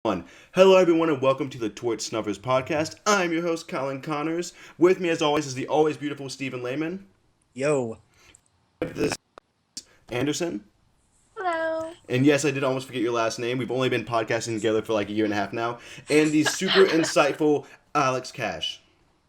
Hello, everyone, and welcome to the Torch Snuffers podcast. I'm your host, Colin Connors. With me, as always, is the always beautiful Stephen Lehman. Yo. This is Anderson. Hello. And yes, I did almost forget your last name. We've only been podcasting together for like a year and a half now. And the super insightful Alex Cash.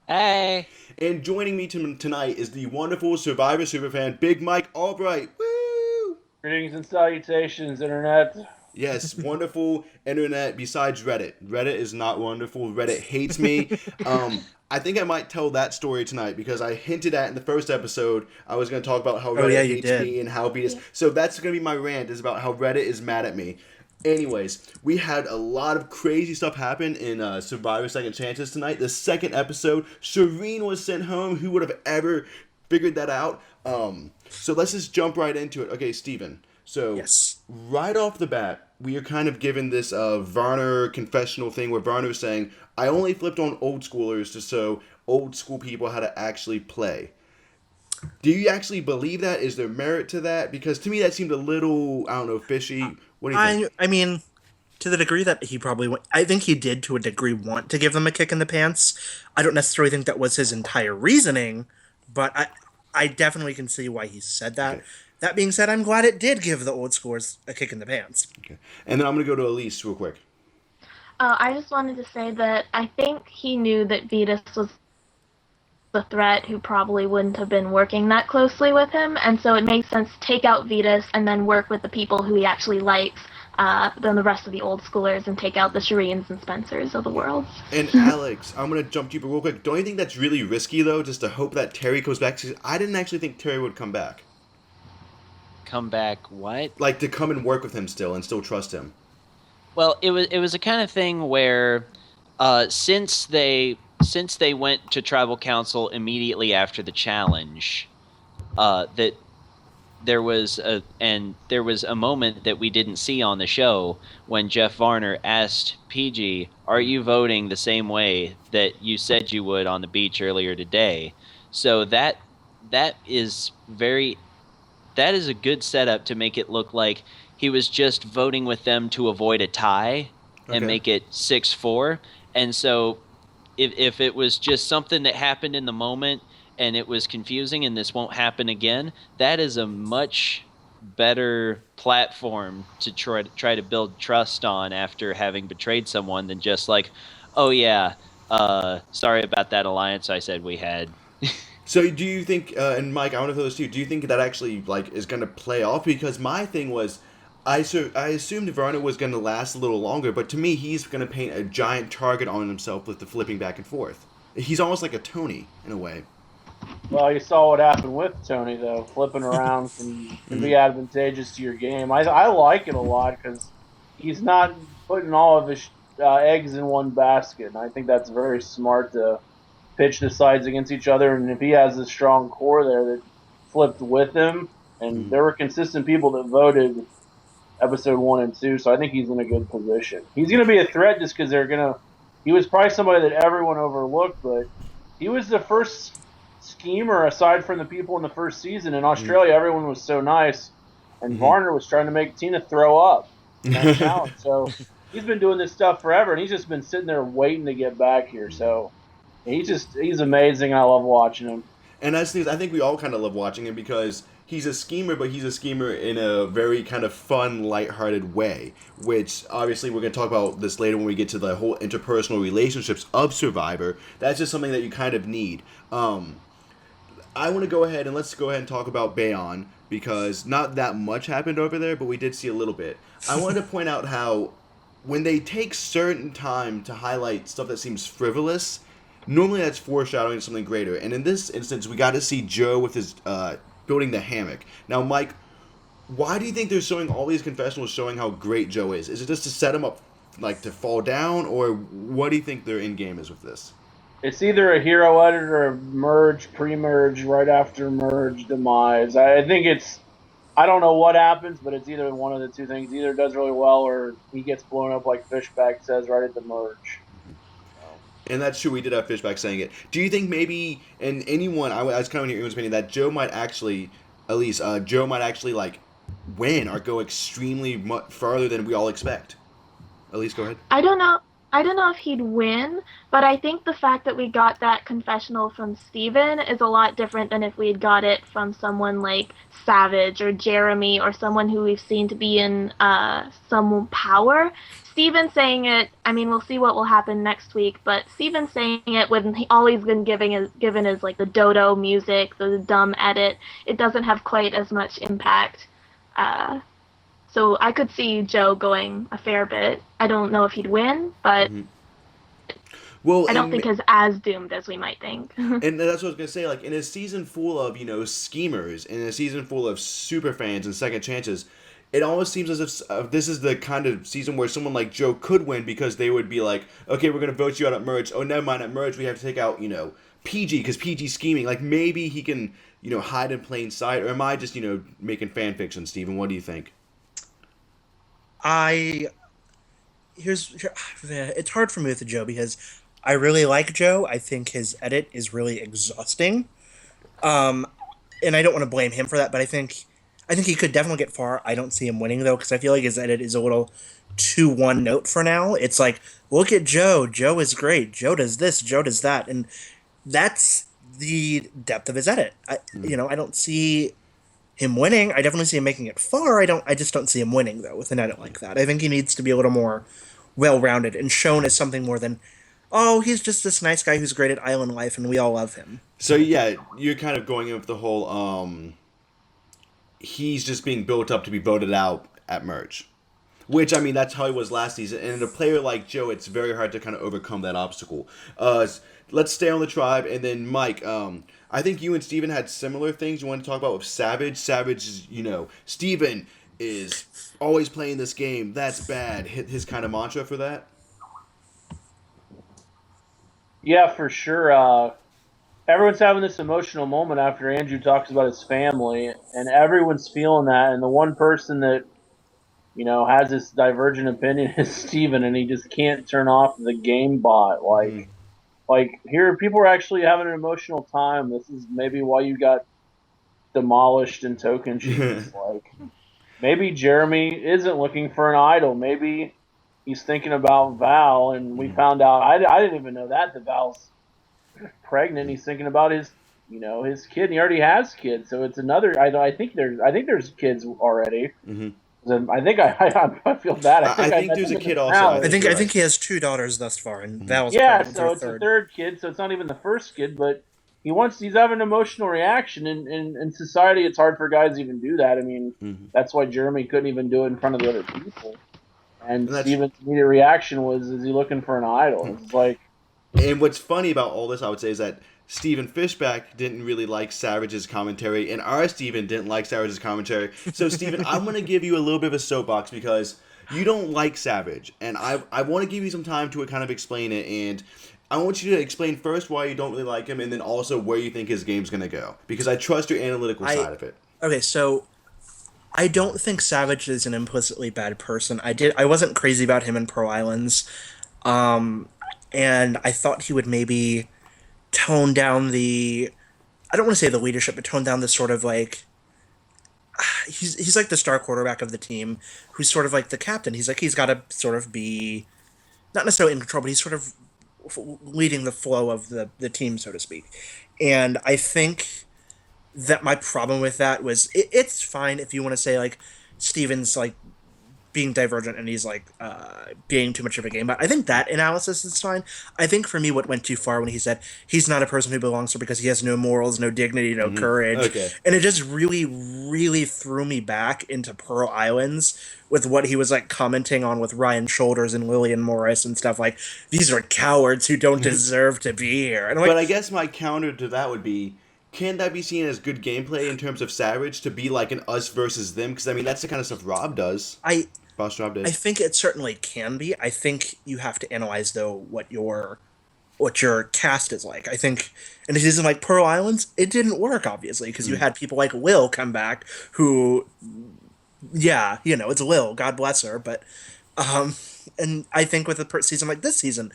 Hey. And joining me tonight is the wonderful Survivor superfan, Big Mike Allbright. Woo! Greetings and salutations, Internet. Yes, wonderful internet besides Reddit. Reddit is not wonderful. Reddit hates me. I think I might tell that story tonight because I hinted at in the first episode I was going to talk about how Reddit hates me and how Beatus. So that's going to be my rant, is about how Reddit is mad at me. Anyways, we had a lot of crazy stuff happen in Survivor Second Chances tonight. The second episode, Shireen was sent home. Who would have ever figured that out? So let's just jump right into it. Okay, Steven. So, yes. Right off the bat, we are kind of given this Varner confessional thing where Varner is saying, I only flipped on old schoolers to show old school people how to actually play. Do you actually believe that? Is there merit to that? Because to me that seemed a little, I don't know, fishy. What do you think? I mean, to the degree that he probably I think he did to a degree want to give them a kick in the pants. I don't necessarily think that was his entire reasoning, but I definitely can see why he said that. Okay. That being said, I'm glad it did give the old scores a kick in the pants. Okay. And then I'm going to go to Elise real quick. I just wanted to say that I think he knew that Vetus was the threat who probably wouldn't have been working that closely with him, and so it makes sense to take out Vetus and then work with the people who he actually likes, than the rest of the old schoolers, and take out the Shireens and Spencers of the world. And Alex, I'm going to jump to you real quick. Don't you think that's really risky, though, just to hope that Terry comes back? I didn't actually think Terry would come back. Come back what? Like to come and work with him still and still trust him. Well, it was a kind of thing where since they went to tribal council immediately after the challenge, that there was a moment that we didn't see on the show when Jeff Varner asked PG, "Are you voting the same way that you said you would on the beach earlier today?" So that is a good setup to make it look like he was just voting with them to avoid a tie and make it 6-4. And so if it was just something that happened in the moment and it was confusing and this won't happen again, that is a much better platform to try to build trust on after having betrayed someone than just like, oh yeah, sorry about that alliance I said we had. So do you think, and Mike, I want to throw this to you, do you think that actually is going to play off? Because my thing was, I assumed Varner was going to last a little longer, but to me, he's going to paint a giant target on himself with the flipping back and forth. He's almost like a Tony, in a way. Well, you saw what happened with Tony, though. Flipping around can be advantageous to your game. I like it a lot because he's not putting all of his eggs in one basket, and I think that's very smart to pitch the sides against each other, and if he has a strong core there that flipped with him, and there were consistent people that voted episode 1 and 2, so I think he's in a good position. He's going to be a threat just because he was probably somebody that everyone overlooked, but he was the first schemer aside from the people in the first season. In Australia, everyone was so nice, and Varner was trying to make Tina throw up in that challenge. So he's been doing this stuff forever, and he's just been sitting there waiting to get back here, so he's amazing. I love watching him. And I think we all kind of love watching him because he's a schemer, but he's a schemer in a very kind of fun, lighthearted way, which obviously we're going to talk about this later when we get to the whole interpersonal relationships of Survivor. That's just something that you kind of need. I want to go ahead and talk about Bayon because not that much happened over there, but we did see a little bit. I wanted to point out how when they take certain time to highlight stuff that seems frivolous, normally that's foreshadowing something greater. And in this instance, we got to see Joe with his building the hammock. Now, Mike, why do you think they're showing all these confessionals showing how great Joe is? Is it just to set him up like to fall down, or what do you think their end game is with this? It's either a hero edit or a merge, pre-merge, right after merge demise. I think I don't know what happens, but it's either one of the two things. Either does really well or he gets blown up like Fishback says right at the merge. And that's true, we did have Fishback saying it. Do you think maybe, and anyone, I was kind of in your opinion, that Joe might actually, Elise, Joe might actually, like, win or go extremely much farther than we all expect? Elise, go ahead. I don't know. I don't know if he'd win, but I think the fact that we got that confessional from Steven is a lot different than if we had got it from someone like Savage or Jeremy or someone who we've seen to be in some power. Steven saying it, I mean, we'll see what will happen next week, but Steven saying it when he always been given as like the dodo music, the dumb edit, it doesn't have quite as much impact. So I could see Joe going a fair bit. I don't know if he'd win, but Well, I don't think he's as doomed as we might think. and that's what I was gonna say. Like in a season full of schemers, in a season full of super fans and second chances, it almost seems as if this is the kind of season where someone like Joe could win because they would be like, okay, we're gonna vote you out at merge. Oh, never mind, at merge we have to take out PG because PG's scheming. Like maybe he can hide in plain sight, or am I just making fan fiction, Steven? What do you think? It's hard for me with Joe because I really like Joe. I think his edit is really exhausting. And I don't want to blame him for that, but I think he could definitely get far. I don't see him winning though, because I feel like his edit is a little too one note for now. It's like, look at Joe. Joe is great. Joe does this. Joe does that, and that's the depth of his edit. I don't see him winning. I definitely see him making it far. I just don't see him winning though with an edit like that. I think he needs to be a little more well-rounded and shown as something more than, oh, he's just this nice guy who's great at island life and we all love him. So yeah, you're kind of going in with the whole he's just being built up to be voted out at merge. Which, I mean, that's how he was last season. And in a player like Joe, it's very hard to kind of overcome that obstacle. Let's stay on the tribe. And then, Mike, I think you and Steven had similar things you want to talk about with Savage. Savage is, Steven is always playing this game. That's bad. His kind of mantra for that? Yeah, for sure. Everyone's having this emotional moment after Andrew talks about his family, and everyone's feeling that. And the one person that has this divergent opinion is Steven, and he just can't turn off the game bot. Like here, people are actually having an emotional time. This is maybe why you got demolished in token sheets. Like maybe Jeremy isn't looking for an idol. Maybe he's thinking about Val, and we found out. I didn't even know that Val's pregnant. He's thinking about his kid, and he already has kids. So it's another. I think there's kids already. Mm-hmm. I think I feel bad. I think there's a kid also. I think he has 2 daughters thus far, and Val's so it's a third kid. So it's not even the first kid, but he's having an emotional reaction. In society, it's hard for guys to even do that. I mean, that's why Jeremy couldn't even do it in front of the other people. And Steven's immediate reaction was, "Is he looking for an idol?" It's like. And what's funny about all this, I would say, is that Steven Fishback didn't really like Savage's commentary, and our Steven didn't like Savage's commentary. So, Steven, I'm going to give you a little bit of a soapbox because you don't like Savage, and I want to give you some time to kind of explain it, and I want you to explain first why you don't really like him, and then also where you think his game's going to go, because I trust your analytical side of it. Okay, so I don't think Savage is an implicitly bad person. I wasn't crazy about him in Pro Islands, and I thought he would maybe tone down the, I don't want to say the leadership, but tone down the sort of like, he's like the star quarterback of the team, who's sort of like the captain. He's got to sort of be, not necessarily in control, but he's sort of leading the flow of the team, so to speak. And I think that my problem with that was, it's fine if you want to say like, Steven's like, being divergent and he's like being too much of a game bot. I think that analysis is fine. I think for me what went too far when he said he's not a person who belongs here because he has no morals, no dignity, no courage. Okay. And it just really, really threw me back into Pearl Islands with what he was like commenting on with Ryan Shoulders and Lillian Morris and stuff like, these are cowards who don't deserve to be here. And I'm like, but I guess my counter to that would be, can that be seen as good gameplay in terms of Savage to be like an us versus them? Because I mean that's the kind of stuff Rob does. Boss Rob did. I think it certainly can be. I think you have to analyze though what your cast is like. I think, and it isn't like Pearl Islands. It didn't work obviously because you had people like Will come back who, it's Will. God bless her. But, and I think with a season like this season,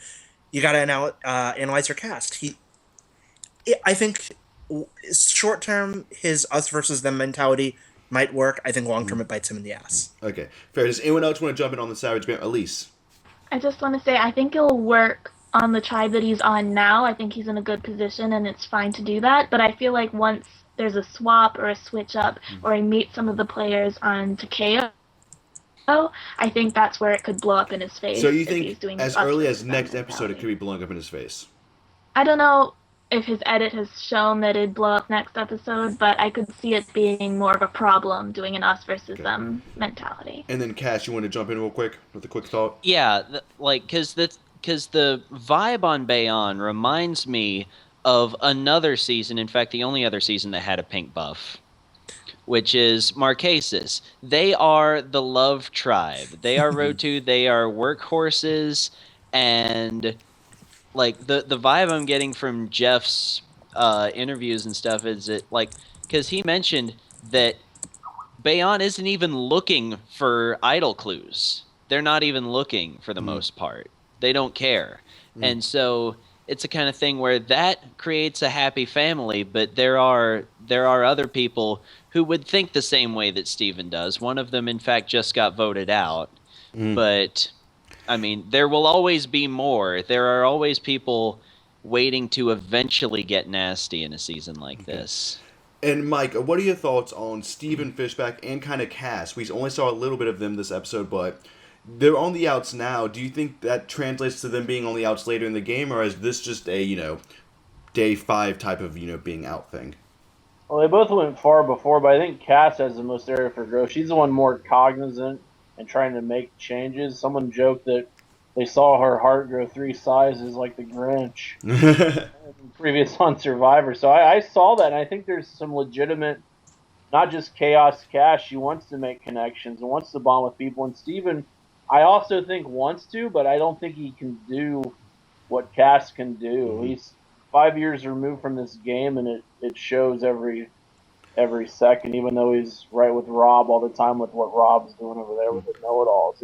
you got to analyze your cast. I think short term his us versus them mentality might work. I think long term it bites him in the ass. Okay, fair. Does anyone else want to jump in on the Savage Band? Elise? I just want to say I think it'll work on the tribe that he's on now. I think he's in a good position and it's fine to do that. But I feel like once there's a swap or a switch up or I meet some of the players on Takeo, I think that's where it could blow up in his face So you if he's think doing as us early as versus them next episode it mentality. could be blowing up in his face? I don't know if his edit has shown that it'd blow up next episode, but I could see it being more of a problem doing an us versus them mentality. And then Cash, you want to jump in real quick with a quick thought? Yeah, because the vibe on Bayon reminds me of another season. In fact, the only other season that had a pink buff, which is Marquesas. They are the love tribe. They are Rotu. They are workhorses, and like the vibe I'm getting from Jeff's interviews and stuff is that because he mentioned that Bayon isn't even looking for idle clues. They're not even looking for the most part. They don't care. And so it's a kind of thing where that creates a happy family, but there are other people who would think the same way that Steven does. One of them, in fact, just got voted out. But, I mean, there will always be more. There are always people waiting to eventually get nasty in a season like this. And Mike, what are your thoughts on Steven Fishback and kind of Cass? We only saw a little bit of them this episode, but they're on the outs now. Do you think that translates to them being on the outs later in the game, or is this just a, day 5 type of, being out thing? Well, they both went far before, but I think Cass has the most area for growth. She's the one more cognizant and trying to make changes. Someone joked that they saw her heart grow 3 sizes like the Grinch previous on Survivor. So I saw that, and I think there's some legitimate, not just chaos Cash. She wants to make connections and wants to bond with people. And Steven, I also think wants to, but I don't think he can do what Cass can do. He's 5 years removed from this game, and it shows every second, even though he's right with Rob all the time with what Rob's doing over there with the know-it-alls.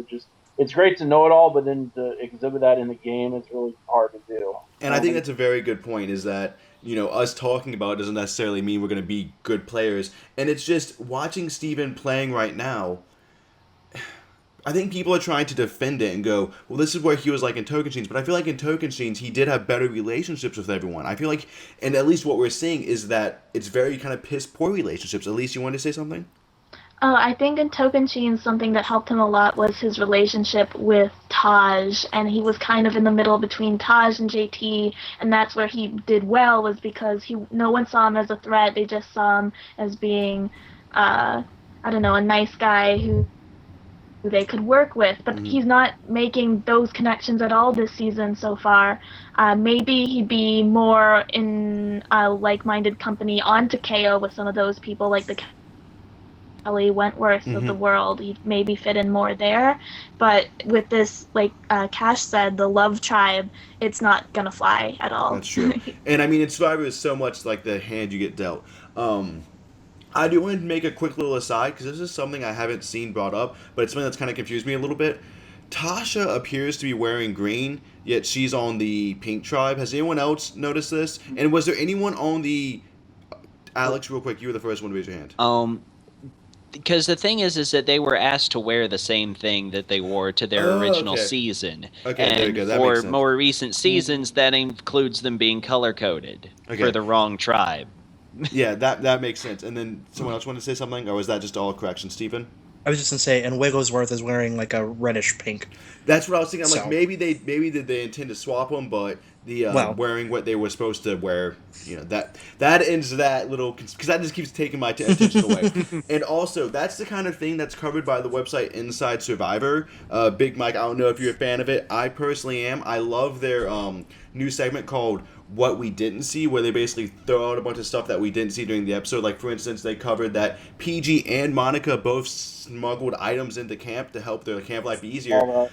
It's great to know it all, but then to exhibit that in the game, it's really hard to do. And I think that's a very good point, is that, us talking about it doesn't necessarily mean we're going to be good players. And it's just watching Steven playing right now, I think people are trying to defend it and go, well, this is where he was like in Tokenscenes. But I feel like in Tokenscenes, he did have better relationships with everyone. I feel like, and at least what we're seeing is that it's very kind of piss-poor relationships. Elise, you wanted to say something? I think in Tokenscenes, something that helped him a lot was his relationship with Taj, and he was kind of in the middle between Taj and JT, and that's where he did well, was because no one saw him as a threat. They just saw him as being, a nice guy who they could work with, but he's not making those connections at all this season so far. Maybe he'd be more in a like-minded company on Takeo with some of those people, like the Kelly Wentworth of the world. He'd maybe fit in more there, but with this, like Cash said, the love tribe, it's not gonna fly at all. That's true. And I mean, in Survivor is so much like the hand you get dealt. I do want to make a quick little aside, because this is something I haven't seen brought up, but it's something that's kind of confused me a little bit. Tasha appears to be wearing green, yet she's on the pink tribe. Has anyone else noticed this? And was there anyone on the... Alex, real quick, you were the first one to raise your hand. Because the thing is that they were asked to wear the same thing that they wore to their original season. Okay, and there you go. That for makes sense. more recent seasons, that includes them being color-coded for the wrong tribe. Yeah, that makes sense. And then someone else wanted to say something, or was that just all correction, Stephen? I was just gonna say, and Wigglesworth is wearing like a reddish pink. That's what I was thinking. I'm like, maybe they intend to swap them, but the wearing what they were supposed to wear, that ends that little, because that just keeps taking my attention away. And also, that's the kind of thing that's covered by the website Inside Survivor. Big Mike, I don't know if you're a fan of it. I personally am. I love their new segment called What We Didn't See, where they basically throw out a bunch of stuff that we didn't see during the episode. Like, for instance, they covered that PG and Monica both smuggled items into camp to help their camp life be easier.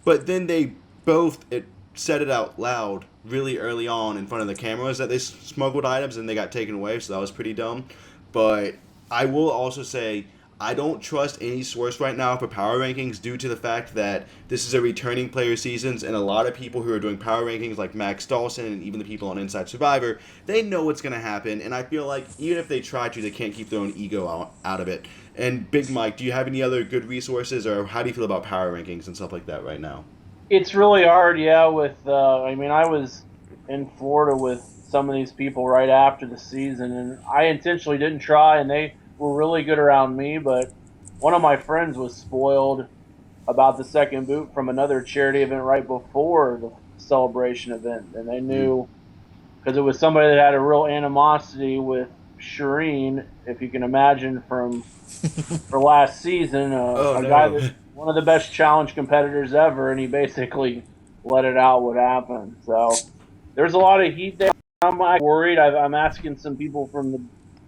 But then they both said it out loud really early on in front of the cameras that they smuggled items and they got taken away, so that was pretty dumb. But I will also say, I don't trust any source right now for power rankings due to the fact that this is a returning player seasons, and a lot of people who are doing power rankings, like Max Dawson and even the people on Inside Survivor, they know what's going to happen, and I feel like even if they try to, they can't keep their own ego out of it. And Big Mike, do you have any other good resources, or how do you feel about power rankings and stuff like that right now? It's really hard, yeah. I mean, I was in Florida with some of these people right after the season, and I intentionally didn't try, and they were really good around me. But one of my friends was spoiled about the second boot from another charity event right before the celebration event, and they Mm. knew because it was somebody that had a real animosity with Shireen, if you can imagine from for last season, Oh a guy no. that one of the best challenge competitors ever, and he basically let it out what happened. So there's a lot of heat there. I'm worried. I'm asking some people from the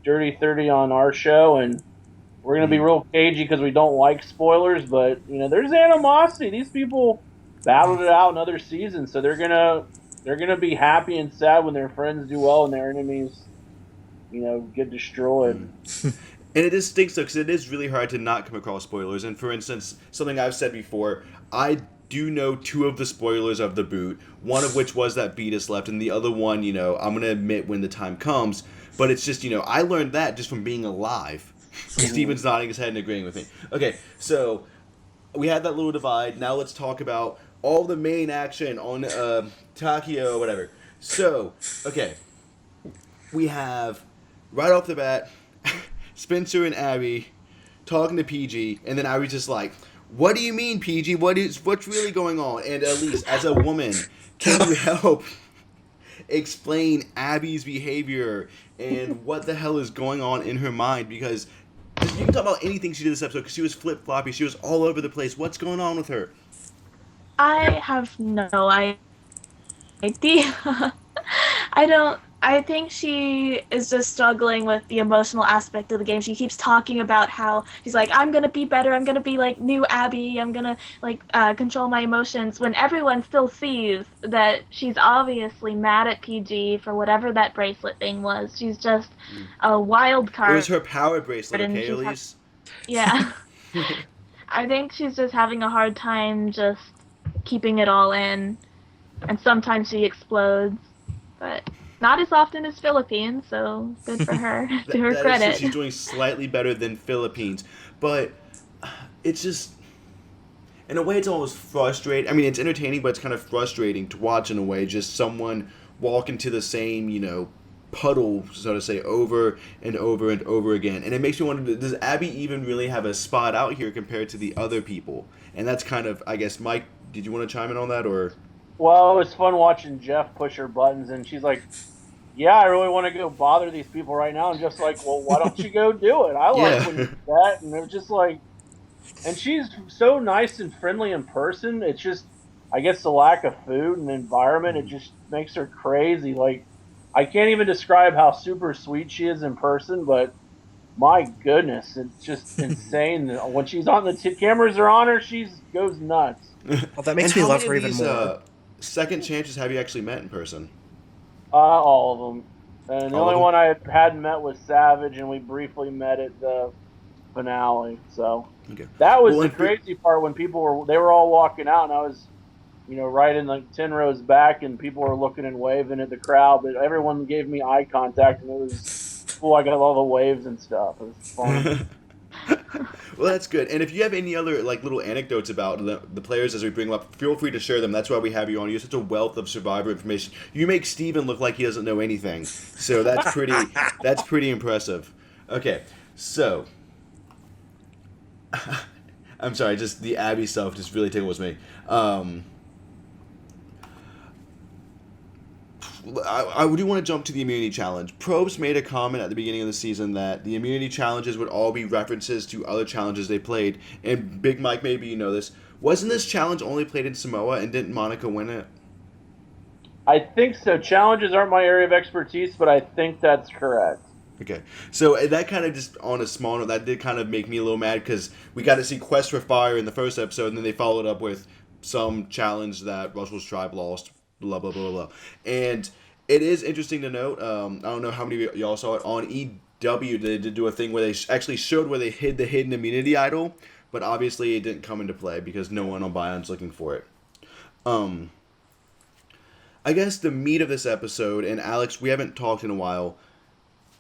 Dirty 30 on our show, and we're gonna be Mm. real cagey because we don't like spoilers. But there's animosity. These people battled it out in other seasons, so they're gonna be happy and sad when their friends do well and their enemies, get destroyed. And it just stinks though, because it is really hard to not come across spoilers. And for instance, something I've said before, I do know two of the spoilers of the boot. One of which was that Beatus left, and the other one, I'm gonna admit when the time comes. But it's just, I learned that just from being alive. Steven's nodding his head and agreeing with me. Okay, so we had that little divide. Now let's talk about all the main action on Takio, whatever. So, okay, we have right off the bat Spencer and Abby talking to PG, and then Abby's just like, "What do you mean, PG? What's really going on?" And Elise, as a woman, can you help explain Abby's behavior and what the hell is going on in her mind? Because you can talk about anything she did this episode, because she was flip floppy, she was all over the place. What's going on with her? I have no idea. I don't. I think she is just struggling with the emotional aspect of the game. She keeps talking about how she's like, "I'm gonna be better. I'm gonna be like new Abby. I'm gonna control my emotions." When everyone still sees that she's obviously mad at PG for whatever that bracelet thing was. She's just a wild It was card, her power bracelet, and okay, Elise? yeah. I think she's just having a hard time just keeping it all in, and sometimes she explodes, but not as often as Philippines, so good for her. To her That is true. credit. She's doing slightly better than Philippines, but it's just, in a way, it's almost frustrating. I mean, it's entertaining, but it's kind of frustrating to watch in a way. Just someone walk into the same, puddle, so to say, over and over and over again. And it makes me wonder, does Abby even really have a spot out here compared to the other people? And that's kind of, I guess, Mike, did you want to chime in on that, or? Well, it was fun watching Jeff push her buttons, and she's like, "Yeah, I really want to go bother these people right now." And Jeff's like, "Well, why don't you go do it? I like when you Yeah. do that." And it was just like, and she's so nice and friendly in person. It's just, I guess, the lack of food and environment. It just makes her crazy. Like, I can't even describe how super sweet she is in person, but my goodness, it's just insane. When she's on cameras are on her, she goes nuts. Well, that makes And me how love many her of even these more. second chances have you actually met in person? All of them. And the All of only them? one I hadn't met was Savage, and we briefly met at the finale. So Okay. that was Well, the crazy part when they were all walking out, and I was, right in the 10 rows back, and people were looking and waving at the crowd, but everyone gave me eye contact, and it was cool. I got all the waves and stuff. It was fun. Well, that's good. And if you have any other little anecdotes about the players as we bring them up, feel free to share them. That's why we have you on. You're such a wealth of Survivor information. You make Steven look like he doesn't know anything. So that's pretty impressive. Okay, so I'm sorry, just the Abby stuff just really tickles me. I do want to jump to the immunity challenge. Probst made a comment at the beginning of the season that the immunity challenges would all be references to other challenges they played. And Big Mike, maybe you know this. Wasn't this challenge only played in Samoa, and didn't Monica win it? I think so. Challenges aren't my area of expertise, but I think that's correct. Okay, so that kind of just on a small note, that did kind of make me a little mad because we got to see Quest for Fire in the first episode, and then they followed up with some challenge that Russell's tribe lost, blah blah blah blah. And it is interesting to note. I don't know how many of y'all saw it on EW. They did do a thing where they actually showed where they hid the hidden immunity idol, but obviously it didn't come into play because no one on Bion's looking for it. I guess the meat of this episode, and Alex, we haven't talked in a while,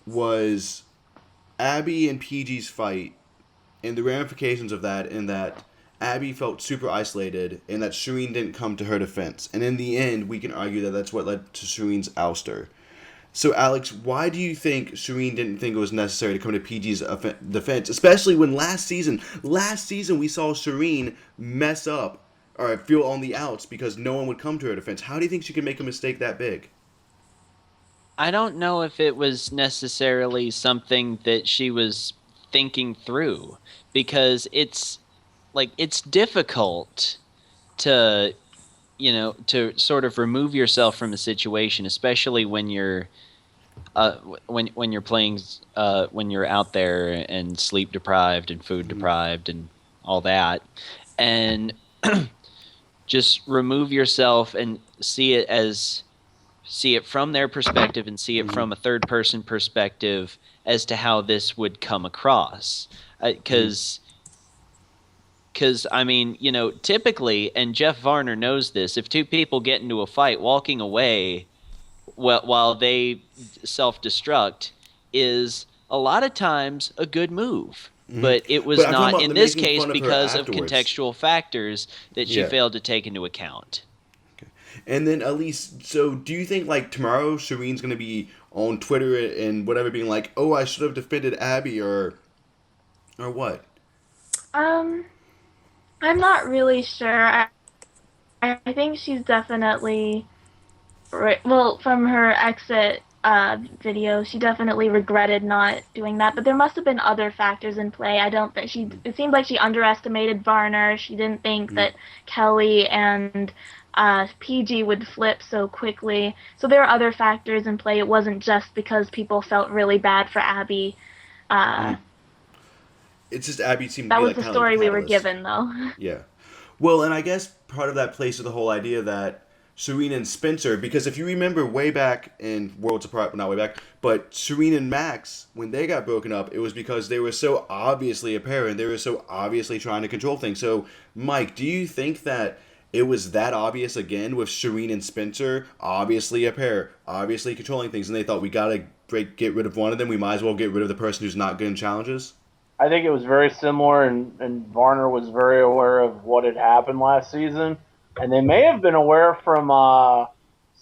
was Abby and PG's fight and the ramifications of that, in that Abby felt super isolated and that Shireen didn't come to her defense. And in the end, we can argue that that's what led to Shireen's ouster. So, Alex, why do you think Shireen didn't think it was necessary to come to PG's defense, especially when last season we saw Shireen mess up or feel on the outs because no one would come to her defense? How do you think she could make a mistake that big? I don't know if it was necessarily something that she was thinking through, because it's difficult to to sort of remove yourself from a situation, especially when you're when you're playing when you're out there and sleep deprived and food deprived and all that, and just remove yourself and see it from their perspective and see it from a third person perspective as to how this would come across. Because I mean, typically, and Jeff Varner knows this, if two people get into a fight, walking away while they self-destruct is a lot of times a good move. But it was not in this case because of contextual factors that she failed to take into account. Okay. And then Elise, so do you think like tomorrow Shireen's going to be on Twitter and whatever being like, "Oh, I should have defended Abby," or what? I'm not really sure. I think she's definitely well, from her exit video, she definitely regretted not doing that, but there must have been other factors in play. I don't think it seemed like she underestimated Varner. She didn't think that Kelly and PG would flip so quickly. So there are other factors in play. It wasn't just because people felt really bad for Abby. It's just Abby seemed that to be was like the story we were given, though. Yeah. Well, and I guess part of that plays to the whole idea that Shireen and Spencer, because if you remember way back in Worlds Apart, not way back, but Shireen and Max, when they got broken up, it was because they were so obviously a pair and they were so obviously trying to control things. So, Mike, do you think that it was that obvious again with Shireen and Spencer, obviously a pair, obviously controlling things, and they thought we gotta get rid of one of them, we might as well get rid of the person who's not good in challenges? I think it was very similar, and Varner was very aware of what had happened last season. And they may have been aware from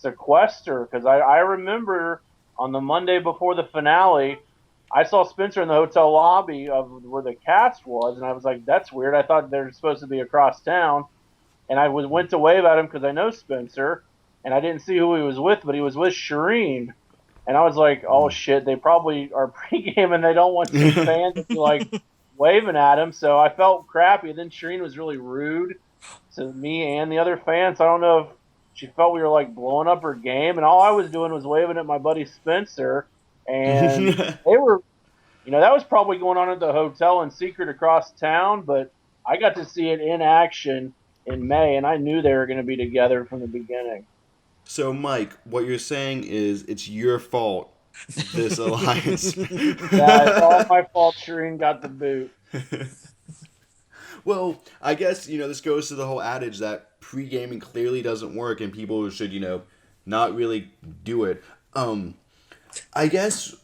Sequester, because I remember on the Monday before the finale, I saw Spencer in the hotel lobby of where the cast was, and I was like, that's weird. I thought they were supposed to be across town. And I went to wave at him because I know Spencer, and I didn't see who he was with, but he was with Shireen. And I was like, oh, shit, they probably are pregame and they don't want some fans to be, like, waving at him. So I felt crappy. And then Shireen was really rude to me and the other fans. I don't know if she felt we were, like, blowing up her game. And all I was doing was waving at my buddy Spencer. And they were, that was probably going on at the hotel in secret across town. But I got to see it in action in May, and I knew they were going to be together from the beginning. So, Mike, what you're saying is it's your fault, this alliance. Yeah, it's all my fault Shireen got the boot. Well, I guess, this goes to the whole adage that pre-gaming clearly doesn't work and people should, not really do it. I guess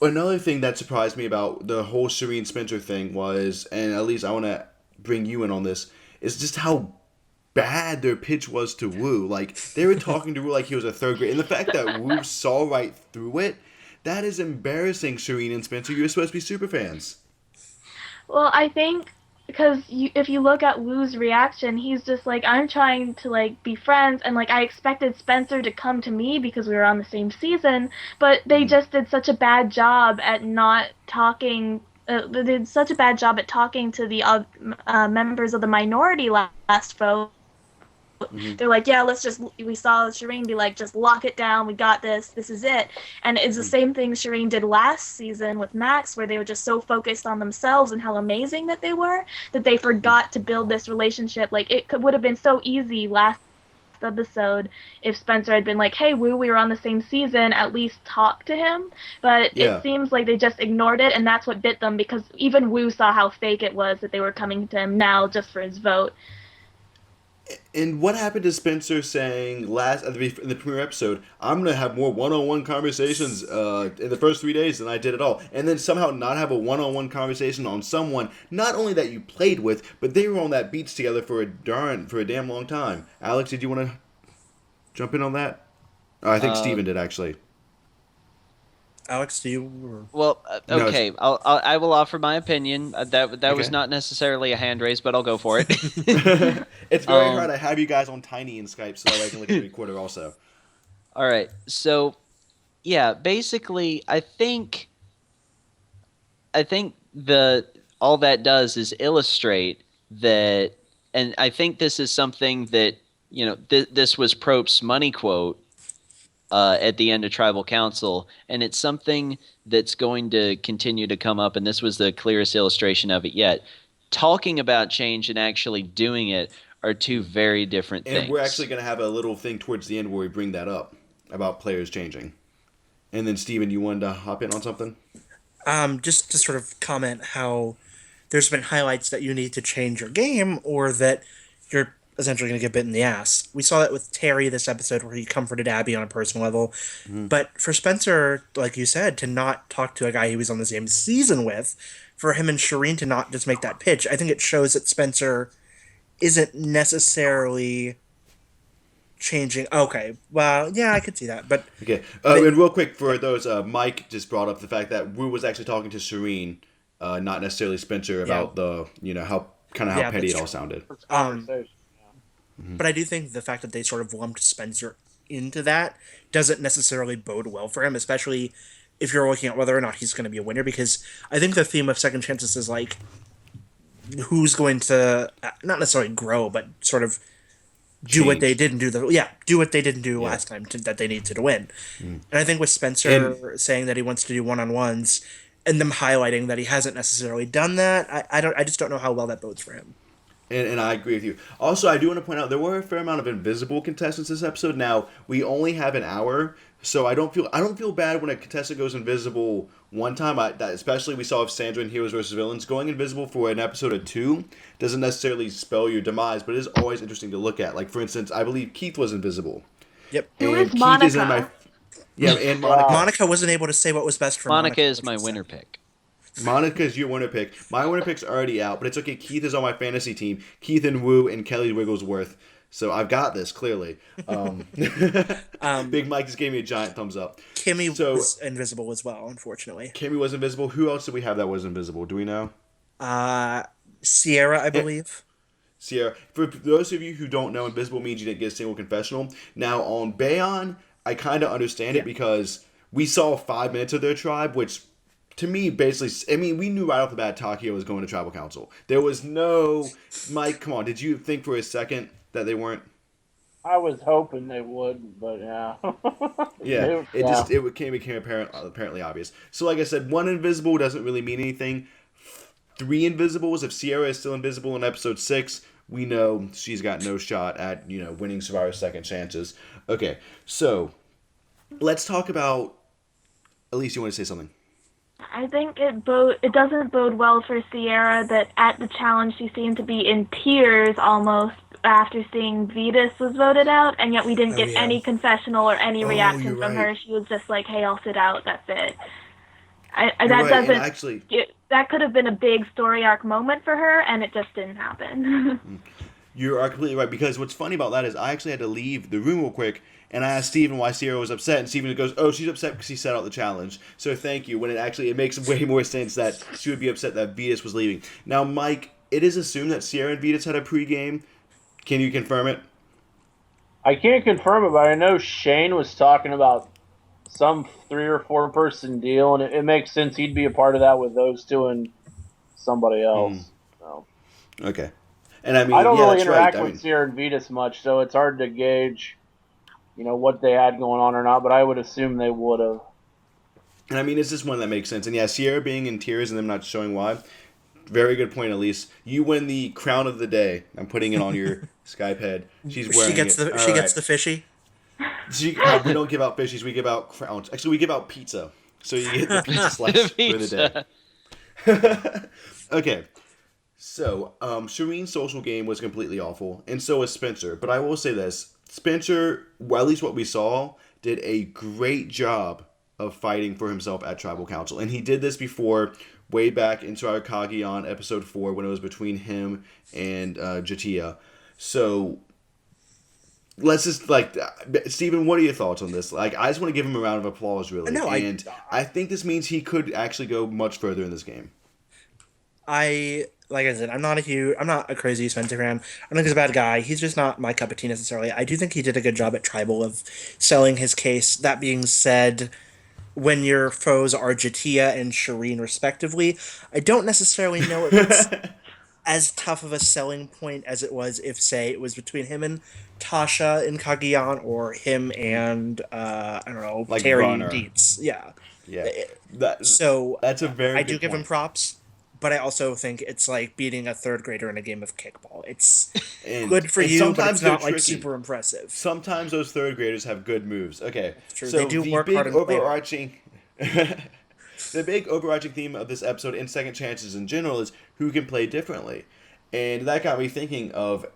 another thing that surprised me about the whole Shireen Spencer thing was, and at least I want to bring you in on this, is just how bad their pitch was to Wu. Like, they were talking to Wu like he was a third grade. And the fact that Wu saw right through it, that is embarrassing, Shireen and Spencer. You're supposed to be super fans. Well, I think because if you look at Wu's reaction, he's just like, I'm trying to, like, be friends, and, like, I expected Spencer to come to me because we were on the same season, but they just did such a bad job at not talking. They did such a bad job at talking to the members of the minority last vote. They're like, yeah, we saw Shireen be like, just lock it down, we got this is it. And it's the same thing Shireen did last season with Max, where they were just so focused on themselves and how amazing that they were, that they forgot to build this relationship. Like, would have been so easy last episode if Spencer had been like, hey, Wu, we were on the same season, at least talk to him. But it seems like they just ignored it, and that's what bit them, because even Wu saw how fake it was that they were coming to him now just for his vote. And what happened to Spencer saying in the premiere episode, I'm going to have more one-on-one conversations in the first 3 days than I did at all. And then somehow not have a one-on-one conversation on someone, not only that you played with, but they were on that beach together for a damn long time. Alex, did you want to jump in on that? I think Steven did, actually. Alex, do you? Well, No, okay. I will offer my opinion. That Okay. was not necessarily a hand raise, but I'll go for it. It's very hard. I have you guys on Tiny in Skype so that I can look at the recorder also. All right. So, yeah, basically, I think all that does is illustrate that, and I think this is something that this was Prope's money quote at the end of Tribal Council, and it's something that's going to continue to come up, and this was the clearest illustration of it yet. Talking about change and actually doing it are two very different things. And we're actually going to have a little thing towards the end where we bring that up about players changing. And then, Steven, you wanted to hop in on something? Just to sort of comment how there's been highlights that you need to change your game or that you're essentially going to get bit in the ass. We saw that with Terry this episode where he comforted Abby on a personal level. Mm-hmm. But for Spencer, like you said, to not talk to a guy he was on the same season with, for him and Shireen to not just make that pitch, I think it shows that Spencer isn't necessarily changing. Okay, well, yeah, I could see that. But okay, and real quick for those, Mike just brought up the fact that Wu was actually talking to Shireen, not necessarily Spencer, about the how petty it all sounded. But I do think the fact that they sort of lumped Spencer into that doesn't necessarily bode well for him, especially if you're looking at whether or not he's going to be a winner, because I think the theme of Second Chances is like who's going to not necessarily grow, but sort of do what they didn't do last time that they needed to win. And I think with Spencer saying that he wants to do one-on-ones and them highlighting that he hasn't necessarily done that, I just don't know how well that bodes for him. And I agree with you. Also, I do want to point out there were a fair amount of invisible contestants this episode. Now, we only have an hour, so I don't feel bad when a contestant goes invisible one time. Especially we saw Sandra in Heroes vs. Villains. Going invisible for an episode of 2 doesn't necessarily spell your demise, but it is always interesting to look at. Like, for instance, I believe Keith was invisible. Yep. Who is Monica? And Monica. Monica wasn't able to say what was best for Monica. Monica is my winner pick. Monica's your winner pick. My winner pick's already out, but it's okay. Keith is on my fantasy team. Keith and Wu and Kelly Wigglesworth. So I've got this, clearly. Big Mike just gave me a giant thumbs up. Kimmy was invisible as well, unfortunately. Kimmy was invisible. Who else did we have that was invisible? Do we know? Sierra, I believe. Sierra. For those of you who don't know, invisible means you didn't get a single confessional. Now, on Bayon, I kind of understand it because we saw 5 minutes of their tribe, which... to me, basically, I mean, we knew right off the bat Takio was going to Tribal Council. There was no... Mike, come on, did you think for a second that they weren't? I was hoping they would, but yeah. It became apparently obvious. So like I said, 1 invisible doesn't really mean anything. 3 invisibles, if Sierra is still invisible in episode 6, we know she's got no shot at, winning Survivor's Second Chances. Okay, so let's talk about... Elise, you want to say something? I think it doesn't bode well for Sierra that at the challenge she seemed to be in tears almost after seeing Vetus was voted out, and yet we didn't get any confessional or any reaction from her. She was just like, "Hey, I'll sit out. That's it." That could have been a big story arc moment for her, and it just didn't happen. You are completely right, because what's funny about that is I actually had to leave the room real quick, and I asked Steven why Sierra was upset, and Steven goes, "Oh, she's upset because she set out the challenge." So thank you, when it makes way more sense that she would be upset that Vetus was leaving. Now, Mike, it is assumed that Sierra and Vetus had a pregame. Can you confirm it? I can't confirm it, but I know Shane was talking about some 3 or 4 person deal, and it makes sense he'd be a part of that with those two and somebody else. So. Okay. And I mean, I don't really interact with Sierra and Vetus much, so it's hard to gauge, what they had going on or not, but I would assume they would have. And I mean, it's just one that makes sense. And yeah, Sierra being in tears and them not showing why. Very good point, Elise. You win the crown of the day. I'm putting it on your Skype head. She's wearing it. She gets the fishy. We don't give out fishies. We give out crowns. Actually, we give out pizza. So you get the pizza slice for the day. Okay. So, Shireen's social game was completely awful, and so was Spencer. But I will say this: Spencer, well, at least what we saw, did a great job of fighting for himself at Tribal Council, and he did this before, way back into our Kagion episode 4 when it was between him and Jatia. So, let's just Steven, what are your thoughts on this? Like, I just want to give him a round of applause, really. No, I think this means he could actually go much further in this game. Like I said, I'm not a crazy Spencer fan. I don't think he's a bad guy. He's just not my cup of tea necessarily. I do think he did a good job at Tribal of selling his case. That being said, when your foes are Jatia and Shireen respectively, I don't necessarily know if it's as tough of a selling point as it was if, say, it was between him and Tasha in Kagiyan or him and I don't know, Like Terry Runner. Dietz. Yeah. Yeah, So that's a very. I good do give him point. props, but I also think it's like beating a third grader in a game of kickball. It's And, good for and you, but sometimes it's not they're like tricky. super impressive. Sometimes those third graders have good moves. Okay, true. so They do the work big hard and play hard. overarching, the big overarching theme of this episode and second chances in general is who can play differently, and that got me thinking of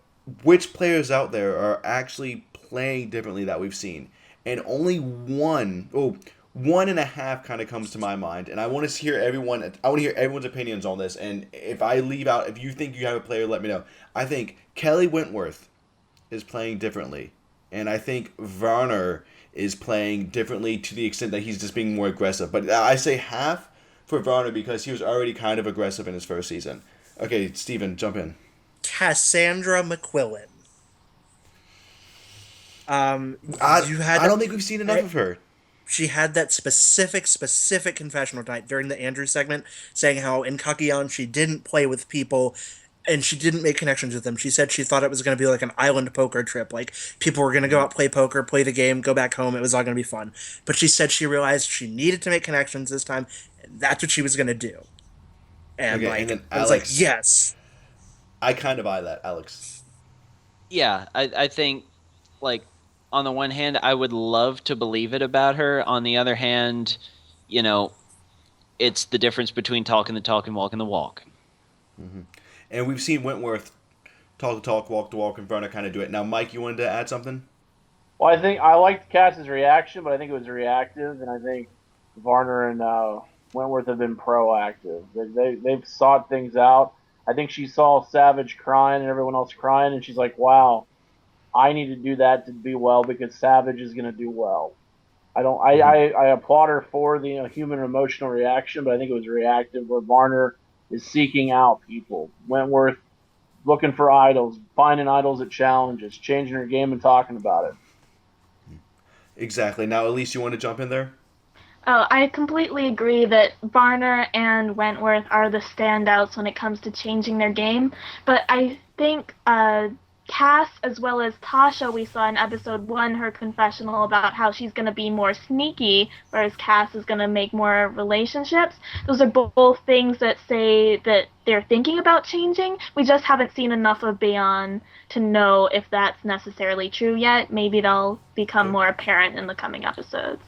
which players out there are actually playing differently that we've seen, and only one and a half kind of comes to my mind, and I want to hear everyone's opinions on this. And if I leave out, if you think you have a player, let me know. I think Kelly Wentworth is playing differently, and I think Varner is playing differently to the extent that he's just being more aggressive. But I say half for Varner because he was already kind of aggressive in his first season. Okay, Steven, jump in. Cassandra McQuillan. I don't think we've seen enough of her. She had that specific confessional tonight during the Andrew segment, saying how in Kakiyan she didn't play with people and she didn't make connections with them. She said she thought it was going to be like an island poker trip. Like, people were going to go out, play poker, play the game, go back home. It was all going to be fun. But she said she realized she needed to make connections this time, and that's what she was going to do. And, Okay, like, and then I was like, Alex. yes. I kind of buy that, Alex. Yeah, I think, like, on the one hand, I would love to believe it about her. On the other hand, you know, it's the difference between talking the talk and walking the walk. Mm-hmm. And we've seen Wentworth talk the talk, walk the walk, and Varner kind of do it. Now, Mike, you wanted to add something? Well, I think I liked Cass's reaction, but I think it was reactive, and I think Varner and Wentworth have been proactive. They've sought things out. I think she saw Savage crying and everyone else crying, and she's like, wow, I need to do that to be well because Savage is going to do well. I applaud her for the human emotional reaction, but I think it was reactive where Varner is seeking out people. Wentworth looking for idols, finding idols at challenges, changing her game and talking about it. Exactly. Now, Elise, you want to jump in there? Oh, I completely agree that Varner and Wentworth are the standouts when it comes to changing their game. But I think Cass, as well as Tasha, we saw in episode 1 her confessional about how she's going to be more sneaky, whereas Cass is going to make more relationships. Those are both things that say that they're thinking about changing. We just haven't seen enough of Beyond to know if that's necessarily true yet. Maybe they'll become more apparent in the coming episodes.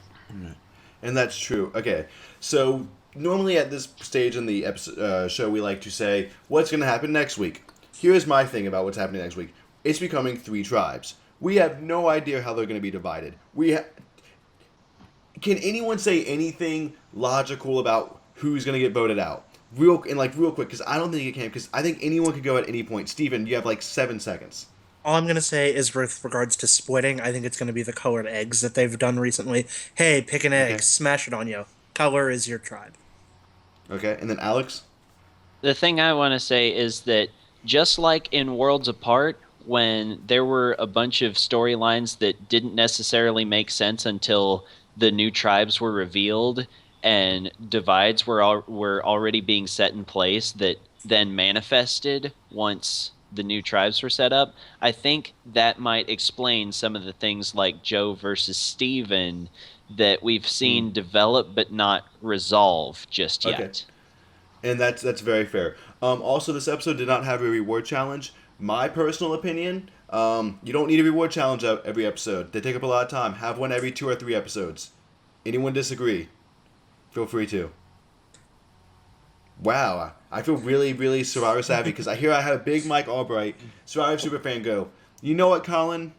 And that's true. Okay, so normally at this stage in the show, we like to say, what's going to happen next week? Here's my thing about what's happening next week. It's becoming 3 tribes. We have no idea how they're going to be divided. Can anyone say anything logical about who's going to get voted out? Real quick, because I don't think it can, because I think anyone could go at any point. Steven, you have like 7 seconds. All I'm going to say is with regards to splitting, I think it's going to be the colored eggs that they've done recently. Hey, pick an egg, smash it on you. Color is your tribe. Okay, and then Alex? The thing I want to say is that just like in Worlds Apart, when there were a bunch of storylines that didn't necessarily make sense until the new tribes were revealed and divides were already being set in place that then manifested once the new tribes were set up, I think that might explain some of the things like Joe versus Steven that we've seen develop but not resolve just yet. Okay. And that's very fair. Also, this episode did not have a reward challenge. My personal opinion, you don't need a reward challenge every episode. They take up a lot of time. Have one every 2 or 3 episodes. Anyone disagree? Feel free to. Wow. I feel really, really Survivor savvy because I hear I had a big Mike Allbright Survivor superfan go, you know what, Colin?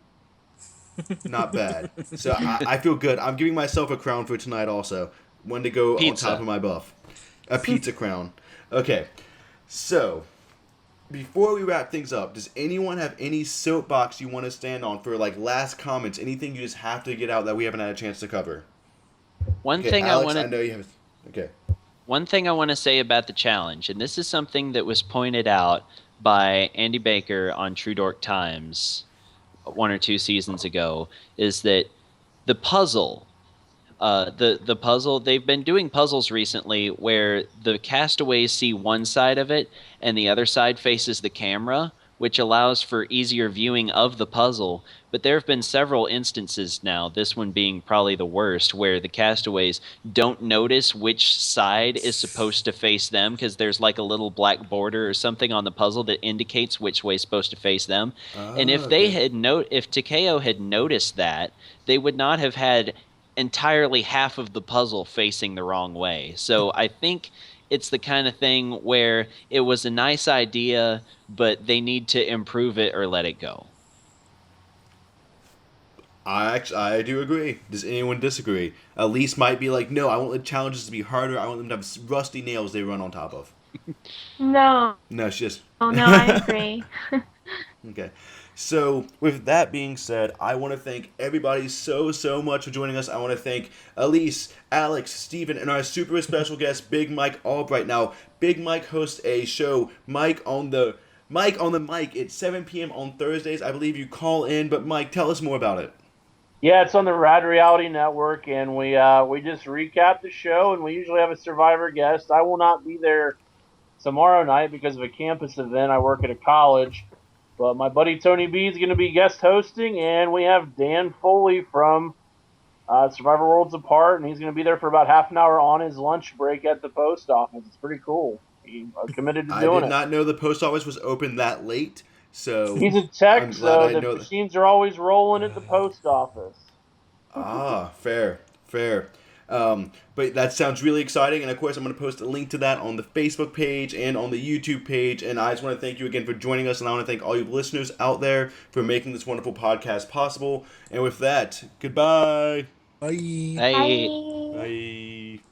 Not bad. So I feel good. I'm giving myself a crown for tonight also. One to go on top Pizza. of my buff. A pizza crown. Okay. So, before we wrap things up, does anyone have any soapbox you want to stand on for like last comments? Anything you just have to get out that we haven't had a chance to cover? One Okay, thing Alex, I I want know to you have. Okay. One thing I want to say about the challenge, and this is something that was pointed out by Andy Baker on True Dork Times 1 or 2 seasons ago, is that the puzzle, the puzzle, they've been doing puzzles recently where the castaways see one side of it and the other side faces the camera, which allows for easier viewing of the puzzle. But there have been several instances now, this one being probably the worst, where the castaways don't notice which side is supposed to face them because there's like a little black border or something on the puzzle that indicates which way is supposed to face them. And if they Okay. had if Takeo had noticed that, they would not have had entirely half of the puzzle facing the wrong way. So I think it's the kind of thing where it was a nice idea, but they need to improve it or let it go. I do agree. Does anyone disagree? Elise might be like, no, I want the challenges to be harder. I want them to have rusty nails they run on top of. No, No, she just. oh no, I agree. Okay. So, with that being said, I want to thank everybody so much for joining us. I want to thank Elise, Alex, Steven, and our super special guest, Big Mike Allbright. Now, Big Mike hosts a show, Mike on the Mic. It's 7 p.m. on Thursdays. I believe you call in, but Mike, tell us more about it. Yeah, it's on the Rad Reality Network, and we just recap the show, and we usually have a Survivor guest. I will not be there tomorrow night because of a campus event. I work at a college. But my buddy Tony B is going to be guest hosting, and we have Dan Foley from Survivor Worlds Apart, and he's going to be there for about half an hour on his lunch break at the post office. It's pretty cool. He's committed to I doing did it. not know the post office was open that late, so He's a tech, I'm glad I so the know that. machines are always rolling at the post office. Ah, fair. But that sounds really exciting, and of course I'm going to post a link to that on the Facebook page and on the YouTube page, and I just want to thank you again for joining us, and I want to thank all you listeners out there for making this wonderful podcast possible, and with that, goodbye. Bye. Hey. Bye. Bye.